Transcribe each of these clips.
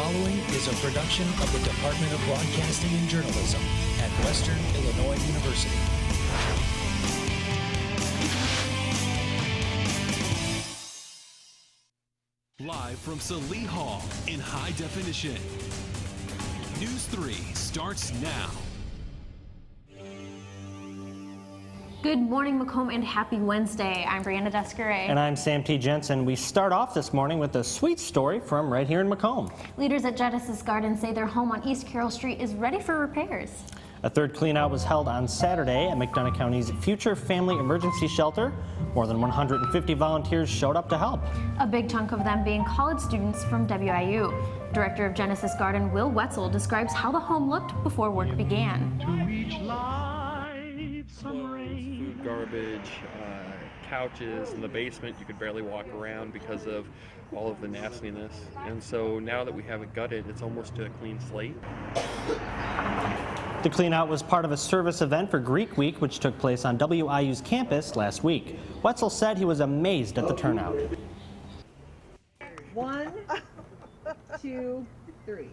following is a production of the Department of Broadcasting and Journalism at Western Illinois University. Live from Salee Hall in high definition. News 3 starts now. Good morning, Macomb, and happy Wednesday. I'm Brianna Descaray. And I'm Sam T. Jensen. We start off this morning with a sweet story from right here in Macomb. Leaders at Genesis Garden say their home on East Carroll Street is ready for repairs. A third cleanout was held on Saturday at McDonough County's Future Family Emergency Shelter. More than 150 volunteers showed up to help. A big chunk of them being college students from WIU. Director of Genesis Garden, Will Wetzel, describes how the home looked before work began. Food, garbage, couches in the basement. You could barely walk around because of all of the nastiness. And so now that we have it gutted, it's almost a clean slate. The cleanout was part of a service event for Greek Week, which took place on WIU's campus last week. Wetzel said he was amazed at the turnout. 1, 2, 3.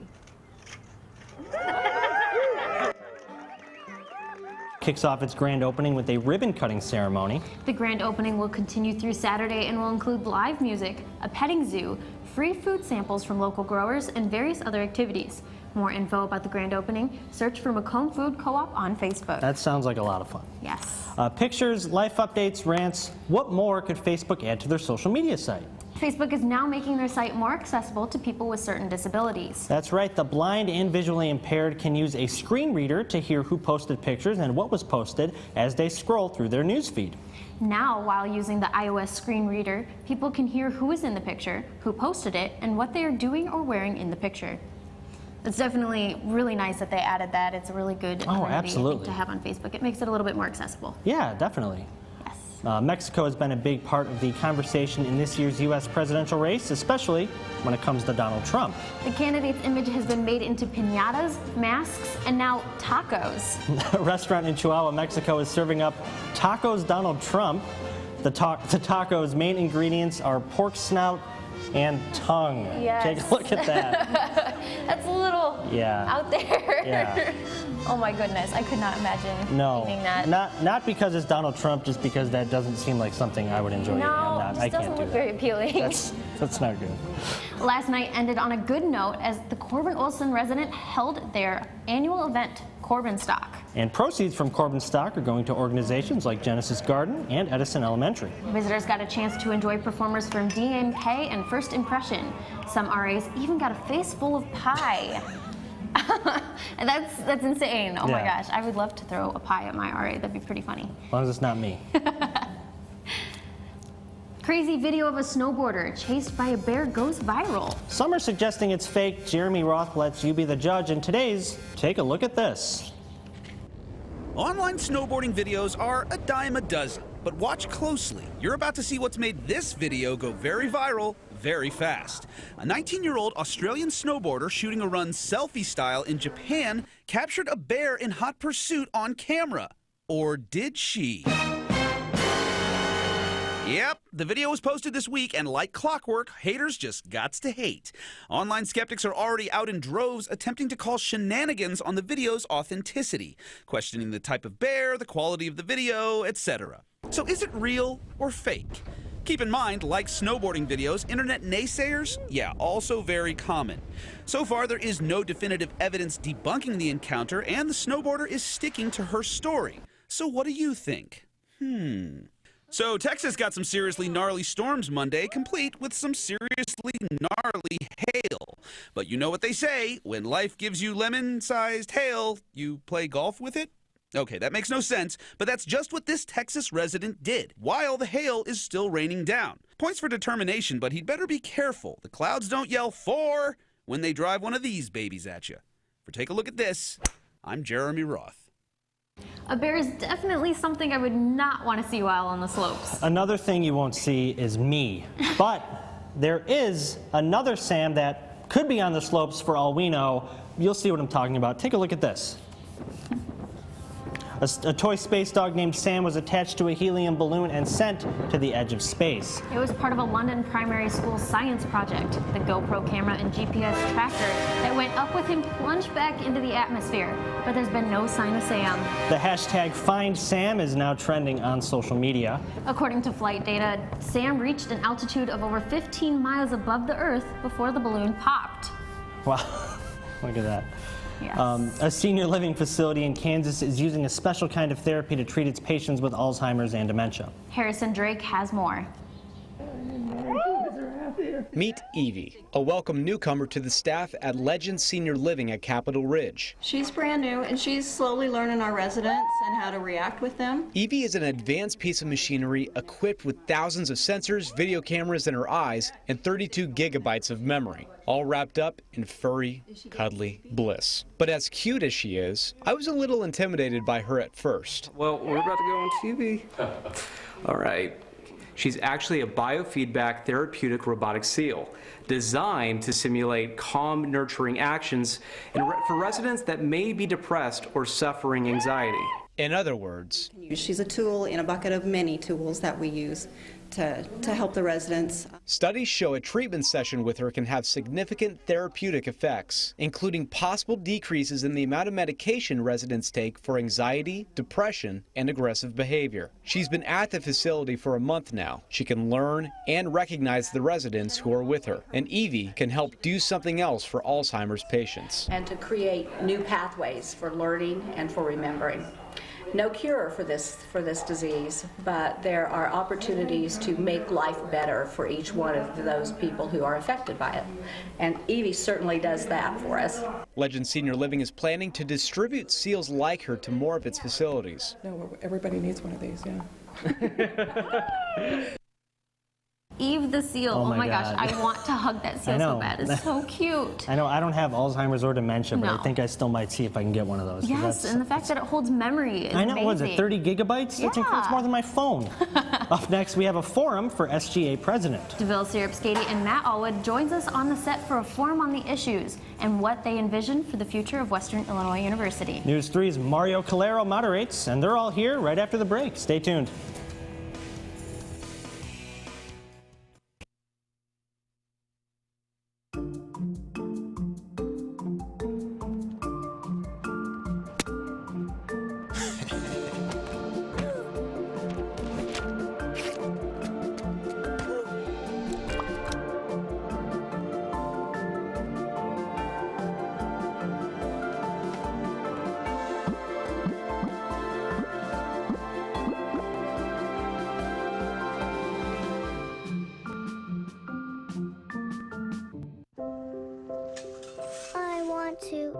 Kicks off its grand opening with a ribbon-cutting ceremony. The grand opening will continue through Saturday and will include live music, a petting zoo, free food samples from local growers, and various other activities. More info about the grand opening, search for Macomb Food Co-op on Facebook. That sounds like a lot of fun. Yes. Pictures, life updates, rants. What more could Facebook add to their social media site? Facebook is now making their site more accessible to people with certain disabilities. That's right. The blind and visually impaired can use a screen reader to hear who posted pictures and what was posted as they scroll through their newsfeed. Now, while using the iOS screen reader, people can hear who is in the picture, who posted it, and what they are doing or wearing in the picture. It's definitely really nice that they added that. It's a really good amenity, I think, to have on Facebook. It makes it a little bit more accessible. Yeah, definitely. Yes. Mexico has been a big part of the conversation in this year's U.S. presidential race, especially when it comes to Donald Trump. The candidate's image has been made into piñatas, masks, and now tacos. A restaurant in Chihuahua, Mexico is serving up Tacos Donald Trump. The tacos' main ingredients are pork snout and tongue. Yes. Take a look at that. That's a little out there. Yeah. Oh my goodness, I could not imagine eating that. Not because it's Donald Trump, just because that doesn't seem like something I would enjoy eating. It doesn't look very appealing. That's not good. Last night ended on a good note as the Corbin Olson resident held their annual event, Corbin Stock. And proceeds from Corbin Stock are going to organizations like Genesis Garden and Edison Elementary. Visitors got a chance to enjoy performers from DMK and First Impression. Some RAs even got a face full of pie. And that's insane. Oh my gosh, I would love to throw a pie at my RA. That'd be pretty funny. As long as it's not me. Crazy video of a snowboarder chased by a bear goes viral. Some are suggesting it's fake. Jeremy Roth lets you be the judge, and today's Take a Look at This. Online snowboarding videos are a dime a dozen, but watch closely. You're about to see what's made this video go very viral very fast. A 19-year-old Australian snowboarder shooting a run selfie style in Japan captured a bear in hot pursuit on camera. Or did she? Yep, the video was posted this week, and like clockwork, haters just gots to hate. Online skeptics are already out in droves attempting to call shenanigans on the video's authenticity, questioning the type of bear, the quality of the video, etc. So is it real or fake? Keep in mind, like snowboarding videos, internet naysayers, also very common. So far, there is no definitive evidence debunking the encounter, and the snowboarder is sticking to her story. So what do you think? So Texas got some seriously gnarly storms Monday, complete with some seriously gnarly hail. But you know what they say, when life gives you lemon-sized hail, you play golf with it? Okay, that makes no sense, but that's just what this Texas resident did, while the hail is still raining down. Points for determination, but he'd better be careful. The clouds don't yell "for" when they drive one of these babies at you. For Take a Look at This, I'm Jeremy Roth. A bear is definitely something I would not want to see while on the slopes. Another thing you won't see is me. But there is another Sam that could be on the slopes for all we know. You'll see what I'm talking about. Take a look at this. A toy space dog named Sam was attached to a helium balloon and sent to the edge of space. It was part of a London primary school science project. The GoPro camera and GPS tracker that went up with him plunged back into the atmosphere, but there's been no sign of Sam. The hashtag Find Sam is now trending on social media. According to flight data, Sam reached an altitude of over 15 miles above the Earth before the balloon popped. Wow, look at that. Yes. A senior living facility in Kansas is using a special kind of therapy to treat its patients with Alzheimer's and dementia. Harrison Drake has more. Meet Evie, a welcome newcomer to the staff at Legend Senior Living at Capitol Ridge. She's brand new and she's slowly learning our residents and how to react with them. Evie is an advanced piece of machinery equipped with thousands of sensors, video cameras in her eyes, and 32 gigabytes of memory, all wrapped up in furry, cuddly bliss. But as cute as she is, I was a little intimidated by her at first. Well, we're about to go on TV. All right. She's actually a biofeedback therapeutic robotic seal designed to simulate calm, nurturing actions for residents that may be depressed or suffering anxiety. In other words, She's a tool in a bucket of many tools that we use to help the residents. studies show a treatment session with her can have significant therapeutic effects, including possible decreases in the amount of medication residents take for anxiety, depression, and aggressive behavior. She's been at the facility for a month now. She can learn and recognize the residents who are with her, and Evie can help do something else for Alzheimer's patients. And to create new pathways for learning and for remembering. No cure for this disease, but there are opportunities to make life better for each one of those people who are affected by it. And Evie certainly does that for us. Legend Senior Living is planning to distribute seals like her to more of its facilities. No, everybody needs one of these, yeah. Eve the seal. Oh my gosh, God. I want to hug that seal so bad. It's so cute. I know I don't have Alzheimer's or dementia, but No. I think I still might see if I can get one of those. 'Cause Yes, and the fact that it holds memory is I know, amazing. what is it, 30 gigabytes? That's Yeah. That's more than my phone. Up next, we have a forum for SGA president. DeVille Siripskady and Matt Allwood joins us on the set for a forum on the issues and what they envision for the future of Western Illinois University. News 3's Mario Calero moderates, and they're all here right after the break. Stay tuned. I want to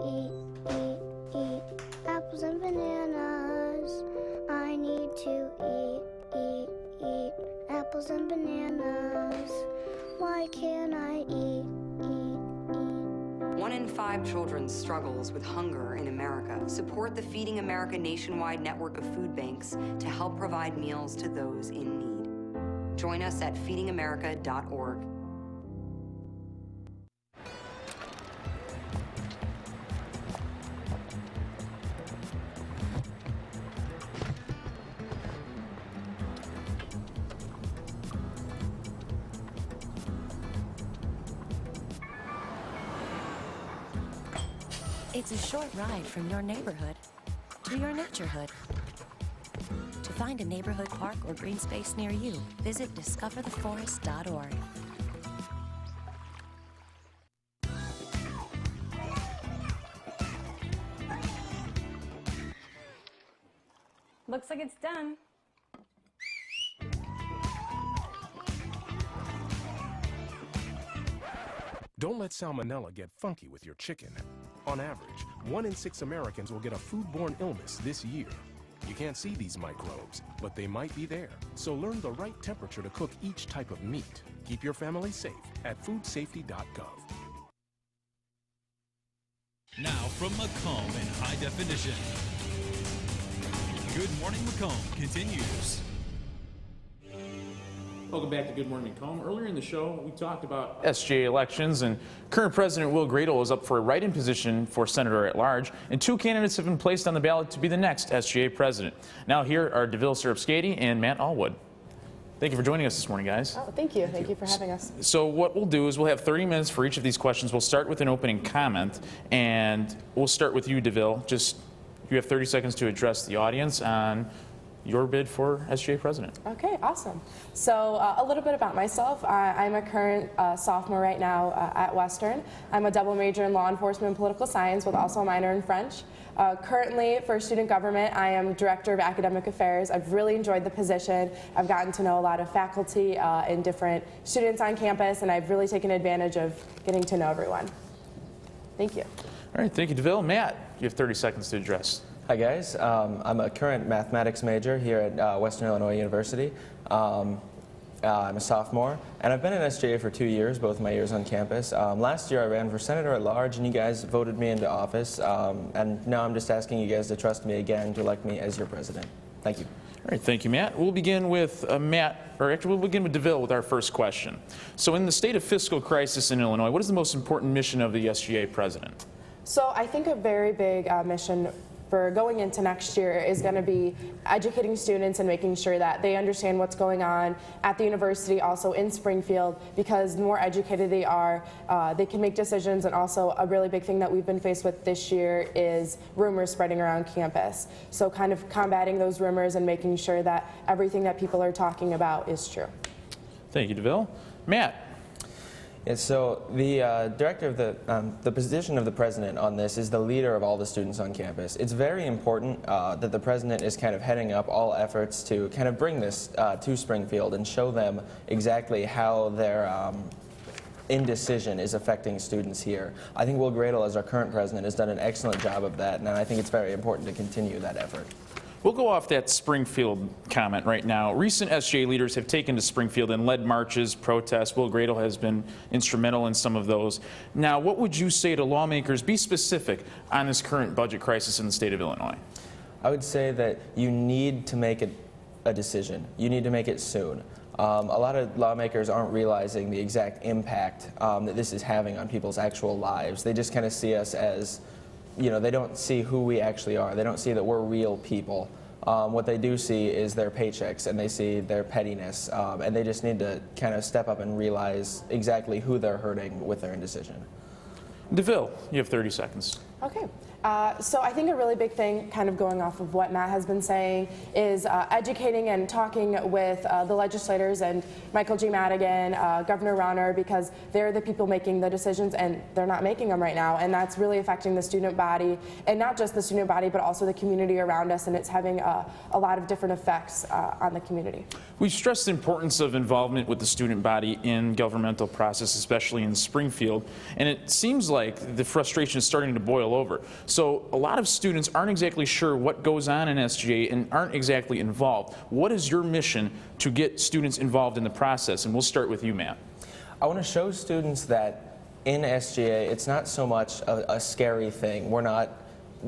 eat apples and bananas. I need to eat apples and bananas. Why can't I eat? 1 in 5 children struggles with hunger in America. Support the Feeding America nationwide network of food banks to help provide meals to those in need. Join us at feedingamerica.org. It's a short ride from your neighborhood to your naturehood. To find a neighborhood park or green space near you, visit discovertheforest.org. Looks like it's done. Don't let salmonella get funky with your chicken. On average, 1 in 6 Americans will get a foodborne illness this year. You can't see these microbes, but they might be there. So learn the right temperature to cook each type of meat. Keep your family safe at foodsafety.gov. Now from Macomb in high definition. Good Morning Macomb continues. Welcome back to Good Morning Macomb. Earlier in the show, we talked about SGA elections, and current President Will Gradle is up for a write-in position for Senator at Large, and 2 candidates have been placed on the ballot to be the next SGA president. Now here are DeVille Siripskady and Matt Allwood. Thank you for joining us this morning, guys. Oh, thank you. Thank you for having us. So what we'll do is we'll have 30 minutes for each of these questions. We'll start with an opening comment, and we'll start with you, DeVille. You have 30 seconds to address the audience on your bid for SGA president. Okay, awesome. So a little bit about myself. I'm a current sophomore right now at Western. I'm a double major in law enforcement and political science with also a minor in French. Currently, for student government, I am Director of Academic Affairs. I've really enjoyed the position. I've gotten to know a lot of faculty and different students on campus, and I've really taken advantage of getting to know everyone. Thank you. All right, thank you, DeVille. Matt, you have 30 seconds to address. Hi guys, I'm a current mathematics major here at Western Illinois University. I'm a sophomore, and I've been in SGA for 2 years, both my years on campus. Last year I ran for Senator at Large, and you guys voted me into office, and now I'm just asking you guys to trust me again to elect me as your president. Thank you. All right, thank you, Matt. We'll begin with we'll begin with DeVille with our first question. So in the state of fiscal crisis in Illinois, what is the most important mission of the SGA president? So I think a very big mission for going into next year is going to be educating students and making sure that they understand what's going on at the university, also in Springfield, because the more educated they are, they can make decisions. And also a really big thing that we've been faced with this year is rumors spreading around campus. So kind of combating those rumors and making sure that everything that people are talking about is true. Thank you, DeVille. Matt. Yes, so the director of the position of the president on this is the leader of all the students on campus. It's very important that the president is kind of heading up all efforts to kind of bring this to Springfield and show them exactly how their indecision is affecting students here. I think Will Gradle, as our current president, has done an excellent job of that, and I think it's very important to continue that effort. We'll go off that Springfield comment right now. Recent SGA leaders have taken to Springfield and led marches, protests. Will Gradle has been instrumental in some of those. Now, what would you say to lawmakers, be specific, on this current budget crisis in the state of Illinois? I would say that you need to make a decision. You need to make it soon. A lot of lawmakers aren't realizing the exact impact that this is having on people's actual lives. They just kind of see us as, you know, they don't see who we actually are. They don't see that we're real people. What they do see is their paychecks, and they see their pettiness, and they just need to kind of step up and realize exactly who they're hurting with their indecision. DeVille, you have 30 seconds. Okay. So I think a really big thing, kind of going off of what Matt has been saying, is educating and talking with the legislators and Michael G. Madigan, Governor Rauner, because they're the people making the decisions, and they're not making them right now, and that's really affecting the student body, and not just the student body, but also the community around us, and it's having a lot of different effects on the community. We've stressed the importance of involvement with the student body in governmental process, especially in Springfield, and it seems like the frustration is starting to boil over. So a lot of students aren't exactly sure what goes on in SGA and aren't exactly involved. What is your mission to get students involved in the process? And we'll start with you, Matt. I want to show students that in SGA, it's not so much a scary thing. We're not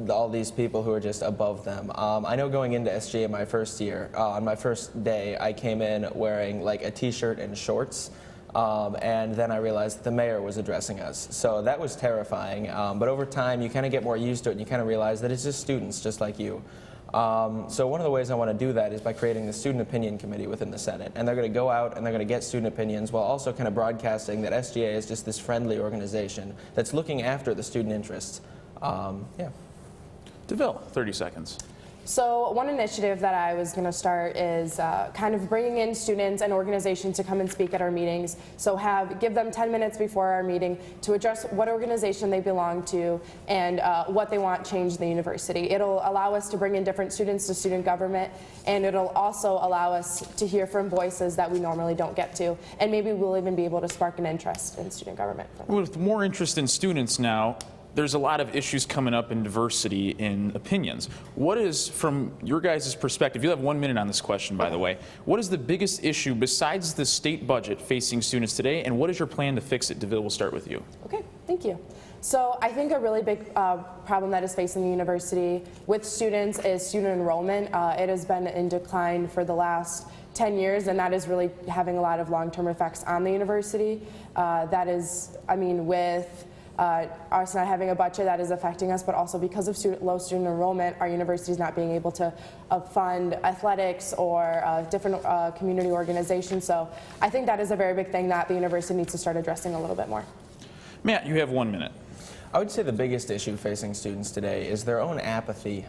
all these people who are just above them. I know going into SGA my first year, on my first day, I came in wearing like a t-shirt and shorts. And then I realized the mayor was addressing us. So that was terrifying. But over time, you kind of get more used to it, and you kind of realize that it's just students just like you. So one of the ways I want to do that is by creating the Student Opinion Committee within the Senate. And they're going to go out and they're going to get student opinions while also kind of broadcasting that SGA is just this friendly organization that's looking after the student interests. Yeah. DeVille, 30 seconds. So one initiative that I was going to start is kind of bringing in students and organizations to come and speak at our meetings. So give them 10 minutes before our meeting to address what organization they belong to and what they want changed in the university. It'll allow us to bring in different students to student government, and it'll also allow us to hear from voices that we normally don't get to. And maybe we'll even be able to spark an interest in student government. With more interest in students now, there's a lot of issues coming up in diversity in opinions. What is, from your guys' perspective, you have 1 minute on this question, by the way, what is the biggest issue besides the state budget facing students today, and what is your plan to fix it? DeVille, we'll start with you. Okay, thank you. So I think a really big problem that is facing the university with students is student enrollment. It has been in decline for the last 10 years, and that is really having a lot of long-term effects on the university. That is, I mean, with us not having a budget, that is affecting us, but also because of low student enrollment, our university is not being able to fund athletics or different community organizations. So I think that is a very big thing that the university needs to start addressing a little bit more. Matt, you have 1 minute. I would say the biggest issue facing students today is their own apathy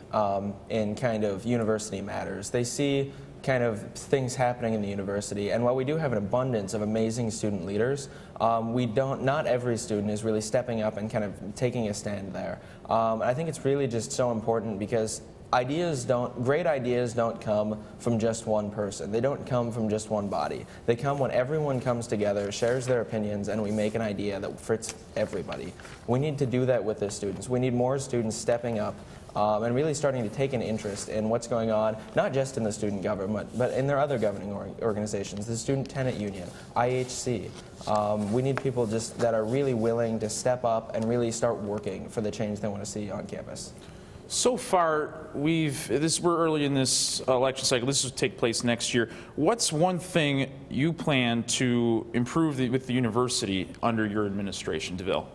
in kind of university matters. They see kind of things happening in the university, and while we do have an abundance of amazing student leaders, not every student is really stepping up and kind of taking a stand there. I think it's really just so important because great ideas don't come from just one person. They don't come from just one body. They come when everyone comes together, shares their opinions, and we make an idea that fits everybody. We need to do that with the students. We need more students stepping up and really starting to take an interest in what's going on, not just in the student government, but in their other governing organizations, the Student Tenant Union, IHC. We need people just that are really willing to step up and really start working for the change they want to see on campus. So far, we're early in this election cycle. This will take place next year. What's one thing you plan to improve with the university under your administration, DeVille?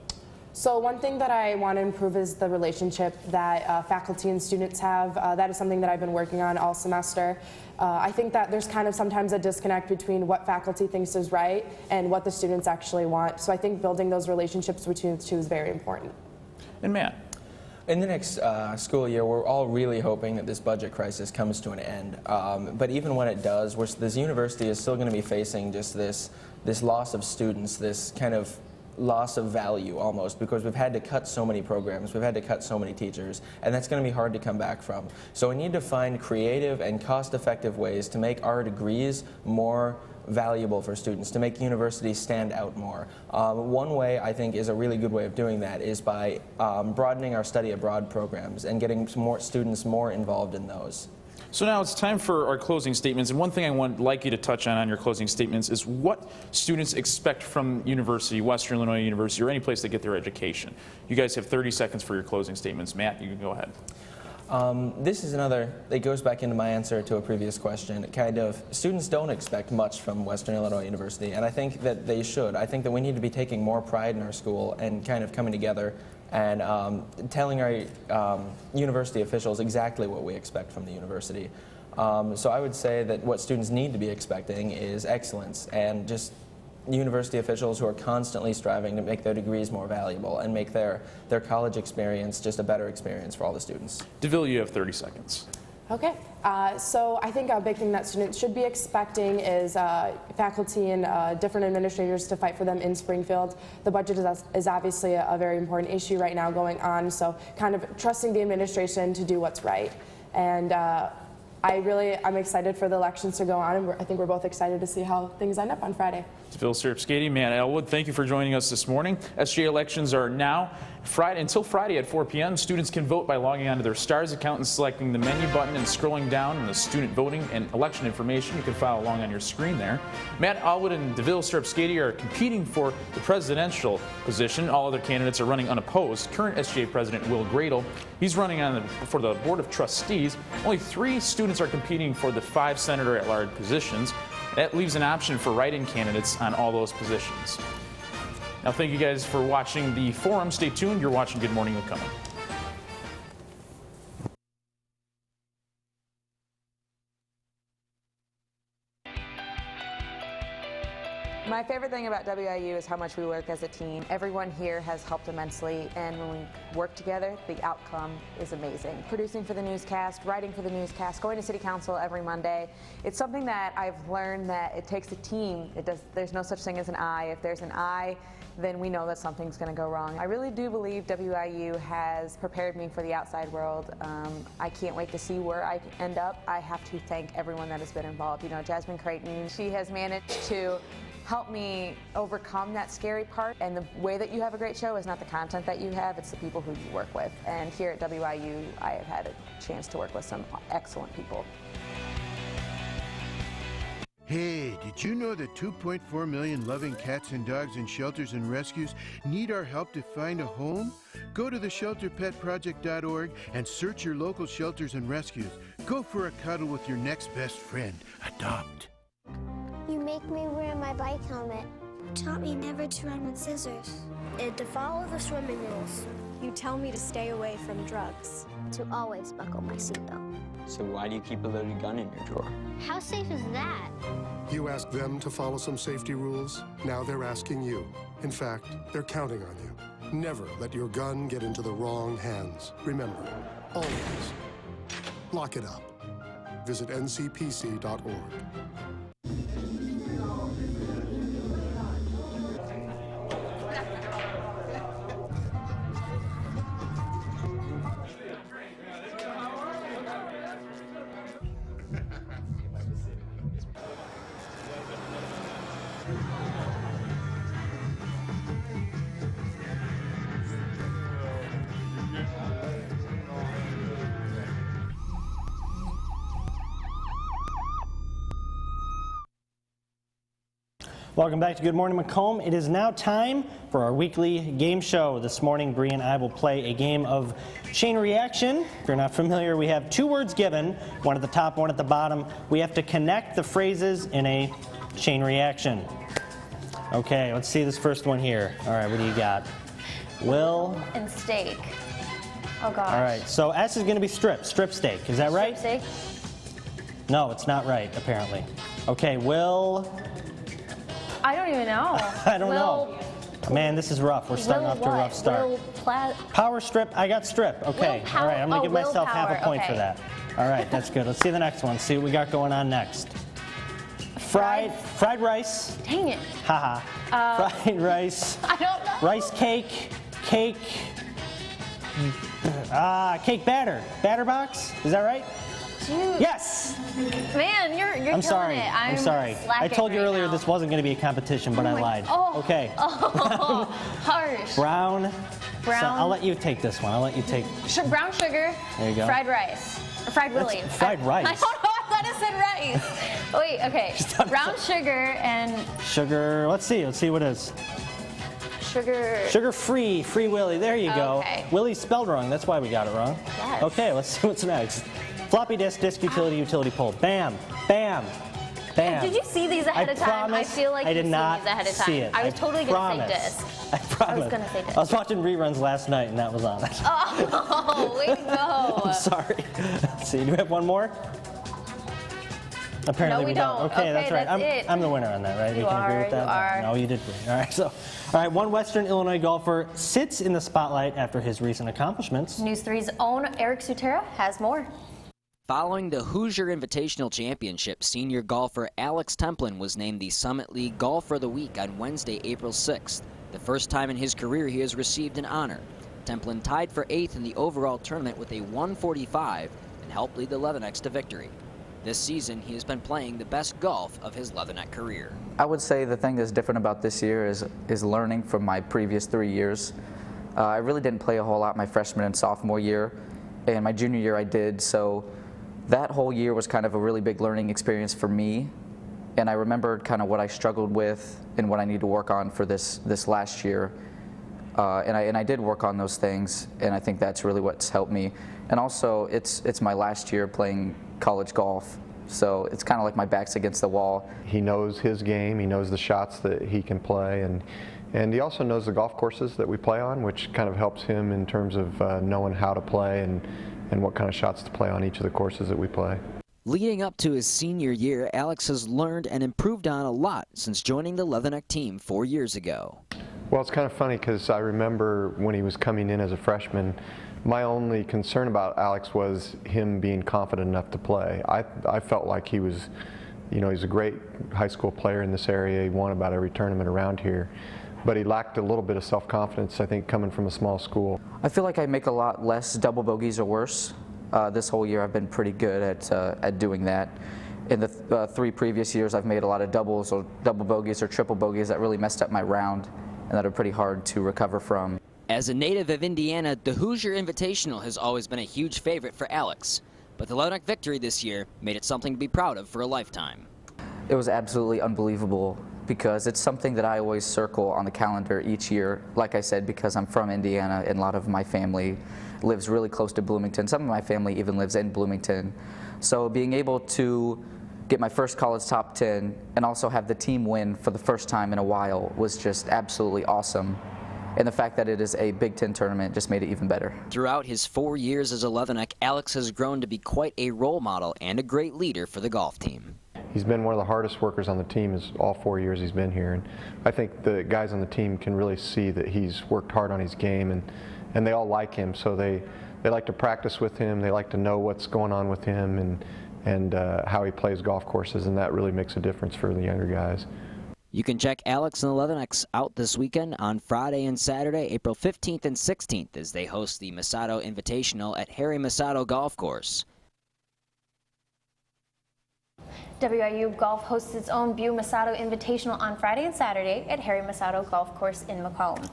So one thing that I want to improve is the relationship that faculty and students have. That is something that I've been working on all semester. I think that there's kind of sometimes a disconnect between what faculty thinks is right and what the students actually want. So I think building those relationships between the two is very important. And Matt? In the next school year, we're all really hoping that this budget crisis comes to an end. But even when it does, this university is still going to be facing just this loss of students, this kind of loss of value almost, because we've had to cut so many programs, we've had to cut so many teachers, and that's going to be hard to come back from. So we need to find creative and cost-effective ways to make our degrees more valuable for students, to make universities stand out more. One way I think is a really good way of doing that is by broadening our study abroad programs and getting more students more involved in those. So now it's time for our closing statements, and one thing I would like you to touch on your closing statements is what students expect from university, Western Illinois University, or any place they get their education. You guys have 30 seconds for your closing statements. Matt, you can go ahead. This is it goes back into my answer to a previous question. Students don't expect much from Western Illinois University, and I think that they should. I think that we need to be taking more pride in our school and kind of coming together and telling our university officials exactly what we expect from the university. So I would say that what students need to be expecting is excellence and just university officials who are constantly striving to make their degrees more valuable and make their college experience just a better experience for all the students. DeVille, you have 30 seconds. Okay, so I think a big thing that students should be expecting is faculty and different administrators to fight for them in Springfield. The budget is obviously a very important issue right now going on, so kind of trusting the administration to do what's right. And I'm excited for the elections to go on, and I think we're both excited to see how things end up on Friday. DeVille Sirpskady, Matt Elwood, thank you for joining us this morning. SGA elections are now until Friday at 4 p.m. Students can vote by logging onto their STARS account and selecting the menu button and scrolling down in the student voting and election information. You can follow along on your screen there. Matt Elwood and DeVille Sirpskady are competing for the presidential position. All other candidates are running unopposed. Current SGA President Will Gradle, he's running for the Board of Trustees. Only 3 students are competing for the 5 senator at-large positions. That leaves an option for write-in candidates on all those positions. Now, thank you guys for watching the forum. Stay tuned. You're watching Good Morning with Macomb. My favorite thing about WIU is how much we work as a team. Everyone here has helped immensely, and when we work together, the outcome is amazing. Producing for the newscast, writing for the newscast, going to City Council every Monday. It's something that I've learned that it takes a team. There's no such thing as an I. If there's an I, then we know that something's going to go wrong. I really do believe WIU has prepared me for the outside world. I can't wait to see where I end up. I have to thank everyone that has been involved. You know, Jasmine Creighton, she has managed to help me overcome that scary part. And the way that you have a great show is not the content that you have, it's the people who you work with. And here at WIU, I have had a chance to work with some excellent people. Hey, did you know that 2.4 million loving cats and dogs in shelters and rescues need our help to find a home? Go to theshelterpetproject.org and search your local shelters and rescues. Go for a cuddle with your next best friend. Adopt. make me wear my bike helmet. Taught me never to run with scissors. And to follow the swimming rules. You tell me to stay away from drugs. To always buckle my seatbelt. So why do you keep a loaded gun in your drawer? How safe is that? You asked them to follow some safety rules. Now they're asking you. In fact, they're counting on you. Never let your gun get into the wrong hands. Remember, always lock it up. Visit ncpc.org. Welcome back to Good Morning Macomb. It is now time for our weekly game show. This morning, Bree and I will play a game of chain reaction. If you're not familiar, we have 2 words given, one at the top, one at the bottom. We have to connect the phrases in a chain reaction. Okay, let's see this first one here. All right, what do you got? Will. And steak. Oh, gosh. All right, so S is going to be strip steak. Is that right? Strip steak? No, it's not right, apparently. Okay, Will. I don't even know. I don't know. Man, this is rough. We're starting off to a rough start. Power strip. I got strip. Okay. All right. I'm going to give myself half a point for that. All right. That's good. Let's see the next one. See what we got going on next. Fried rice. Dang it. Haha. Fried rice. I don't know. Rice cake. Cake. Cake batter. Batter box. Is that right? Dude. Yes. Man, you're I'm sorry. killing it. I'm sorry. I told you earlier this wasn't going to be a competition, but I lied. Oh. Okay. Oh, harsh. Brown. So I'll let you take this one. I'll let you take. Brown sugar. There you go. Fried rice. Or fried willy. Fried rice. I don't know. I thought it said rice. Wait. Okay. Brown sugar and. Sugar. Let's see what it is. Sugar. Free Willy. There you go. Okay. Willy's spelled wrong. That's why we got it wrong. Yes. Okay. Let's see what's next. Floppy disk, utility pole. Bam. Bam. Bam. Did you see these ahead of time? I feel like I did not these ahead of time. see it. I was totally going to say disc. I promise. I was going to say disc. I was watching reruns last night and that was on it. Oh, way to go. I'm sorry. Let's see, do we have one more? Apparently no, we don't. Okay, that's right. I'm the winner on that, right? You we can agree with that? You are. No, you did win. All right, all right, one Western Illinois golfer sits in the spotlight after his recent accomplishments. NEWS3's own Eric Sutera has more. Following the Hoosier Invitational Championship, senior golfer Alex Templin was named the Summit League Golfer of the Week on Wednesday, April 6th, the first time in his career he has received an honor. Templin tied for 8th in the overall tournament with a 145 and helped lead the Leathernecks to victory. This season, he has been playing the best golf of his Leatherneck career. I would say the thing that's different about this year is learning from my previous 3 years. I really didn't play a whole lot my freshman and sophomore year, and my junior year I did, so that whole year was kind of a really big learning experience for me, and I remembered kind of what I struggled with and what I need to work on for this last year, and I did work on those things, and I think that's really what's helped me. And also, it's my last year playing college golf, so it's kind of like my back's against the wall. He knows his game, he knows the shots that he can play, and he also knows the golf courses that we play on, which kind of helps him in terms of knowing how to play and what kind of shots to play on each of the courses that we play. Leading up to his senior year, Alex has learned and improved on a lot since joining the Leatherneck team 4 years ago. Well, it's kind of funny because I remember when he was coming in as a freshman, my only concern about Alex was him being confident enough to play. I felt like he was, he's a great high school player in this area. He won about every tournament around here. But he lacked a little bit of self-confidence, I think, coming from a small school. I feel like I make a lot less double bogeys or worse. This whole year I've been pretty good at doing that. In the 3 previous years I've made a lot of doubles or double bogeys or triple bogeys that really messed up my round and that are pretty hard to recover from. As a native of Indiana, the Hoosier Invitational has always been a huge favorite for Alex. But the Leatherneck victory this year made it something to be proud of for a lifetime. It was absolutely unbelievable because it's something that I always circle on the calendar each year. Like I said, because I'm from Indiana and a lot of my family lives really close to Bloomington. Some of my family even lives in Bloomington. So being able to get my first college top 10, and also have the team win for the first time in a while was just absolutely awesome. And the fact that it is a Big Ten tournament just made it even better. Throughout his 4 years as a Leatherneck, Alex has grown to be quite a role model and a great leader for the golf team. He's been one of the hardest workers on the team all 4 years he's been here, and I think the guys on the team can really see that he's worked hard on his game, and they all like him, so they like to practice with him, they like to know what's going on with him and how he plays golf courses, and that really makes a difference for the younger guys. You can check Alex and the Leathernecks out this weekend on Friday and Saturday, April 15th and 16th, as they host the Masato Invitational at Harry Masato Golf Course. WIU Golf hosts its own Butte Masato Invitational on Friday and Saturday at Harry Masato Golf Course in Macomb.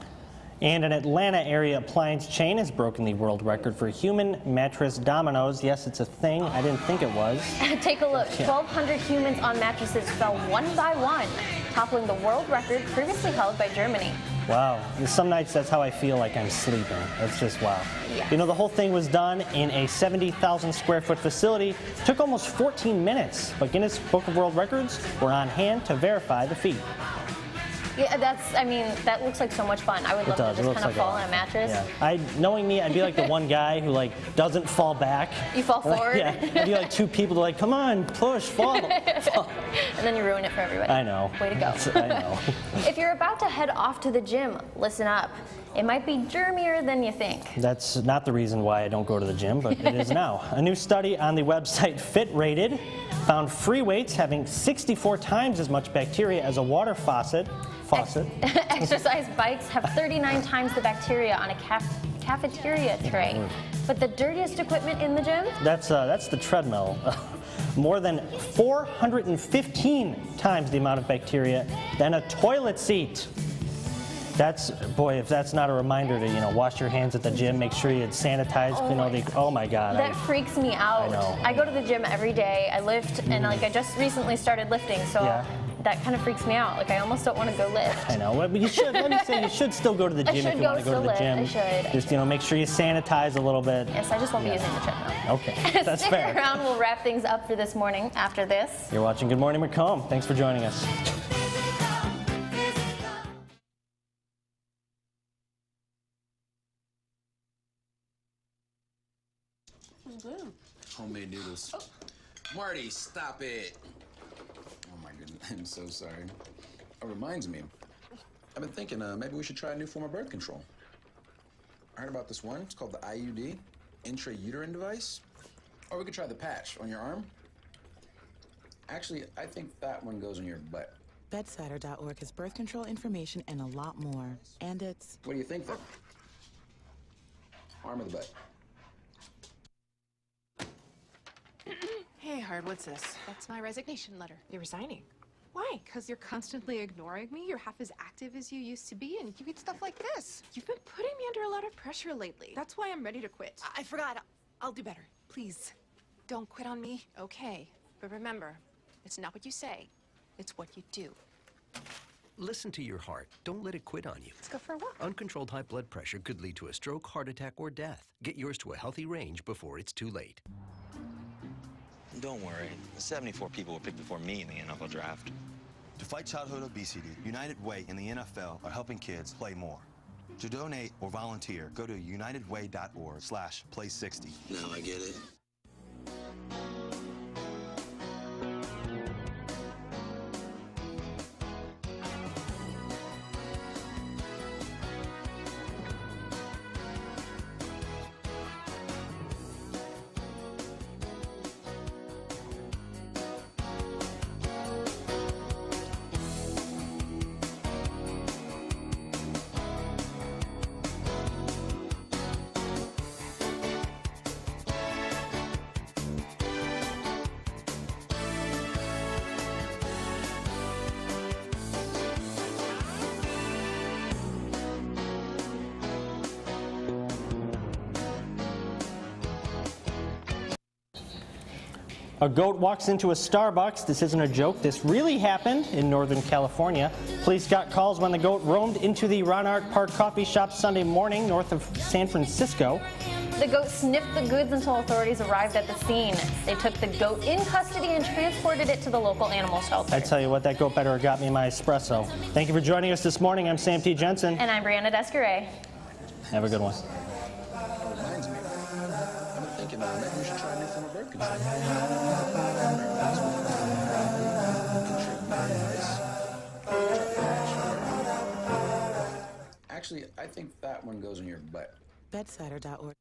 And an Atlanta area appliance chain has broken the world record for human mattress dominoes. Yes, it's a thing. I didn't think it was. Take a look. 1,200 humans on mattresses fell one by one, toppling the world record previously held by Germany. Wow. Some nights that's how I feel like I'm sleeping. It's just wow. Yeah. You know, the whole thing was done in a 70,000 square foot facility. It took almost 14 minutes, but Guinness Book of World Records were on hand to verify the feat. Yeah, that looks like so much fun. I would love to just kind of fall on a mattress. Yeah. Knowing me, I'd be like the one guy who doesn't fall back. You fall forward? Yeah. I'd be like two people to come on, push, fall. And then you ruin it for everybody. I know. Way to go. I know. If you're about to head off to the gym, listen up. It might be germier than you think. That's not the reason why I don't go to the gym, but it is now. A new study on the website FitRated found free weights having 64 times as much bacteria as a water faucet. Exercise bikes have 39 times the bacteria on a cafeteria tray. But the dirtiest equipment in the gym? That's the treadmill. More than 415 times the amount of bacteria than a toilet seat. If that's not a reminder to, wash your hands at the gym, make sure you sanitize, oh my God. That freaks me out. I know. I go to the gym every day, I lift, and I just recently started lifting, so that kind of freaks me out. I almost don't want to go lift. I know, but you should, let me say, you should still go to the gym if you want to go to the gym. I should. Just, make sure you sanitize a little bit. Yes, I just won't be using the treadmill. Okay, that's fair. Stick around, we'll wrap things up for this morning after this. You're watching Good Morning Macomb. Thanks for joining us. Homemade noodles. Marty, stop it. Oh my goodness, I'm so sorry. It reminds me, I've been thinking maybe we should try a new form of birth control. I heard about this one, it's called the IUD, intrauterine device. Or we could try the patch on your arm. Actually, I think that one goes in your butt. Bedsider.org has birth control information and a lot more. And it's... What do you think then? Arm or the butt? Hey, Hard, what's this? That's my resignation letter. You're resigning. Why? Because you're constantly ignoring me. You're half as active as you used to be, and you eat stuff like this. You've been putting me under a lot of pressure lately. That's why I'm ready to quit. I forgot. I'll do better. Please. Don't quit on me. Okay. But remember, it's not what you say. It's what you do. Listen to your heart. Don't let it quit on you. Let's go for a walk. Uncontrolled high blood pressure could lead to a stroke, heart attack, or death. Get yours to a healthy range before it's too late. Don't worry. 74 people were picked before me in the NFL draft. To fight childhood obesity, United Way and the NFL are helping kids play more. To donate or volunteer, go to unitedway.org/play60. Now I get it. A goat walks into a Starbucks. This isn't a joke. This really happened in Northern California. Police got calls when the goat roamed into the Ronart Park coffee shop Sunday morning north of San Francisco. The goat sniffed the goods until authorities arrived at the scene. They took the goat in custody and transported it to the local animal shelter. I tell you what, that goat better have got me my espresso. Thank you for joining us this morning. I'm Sam T. Jensen. And I'm Brianna Descaray. Have a good one. Reminds me, I've been thinking maybe we should try a new form of birth control. Actually, I think that one goes in your butt. Bedsider.org.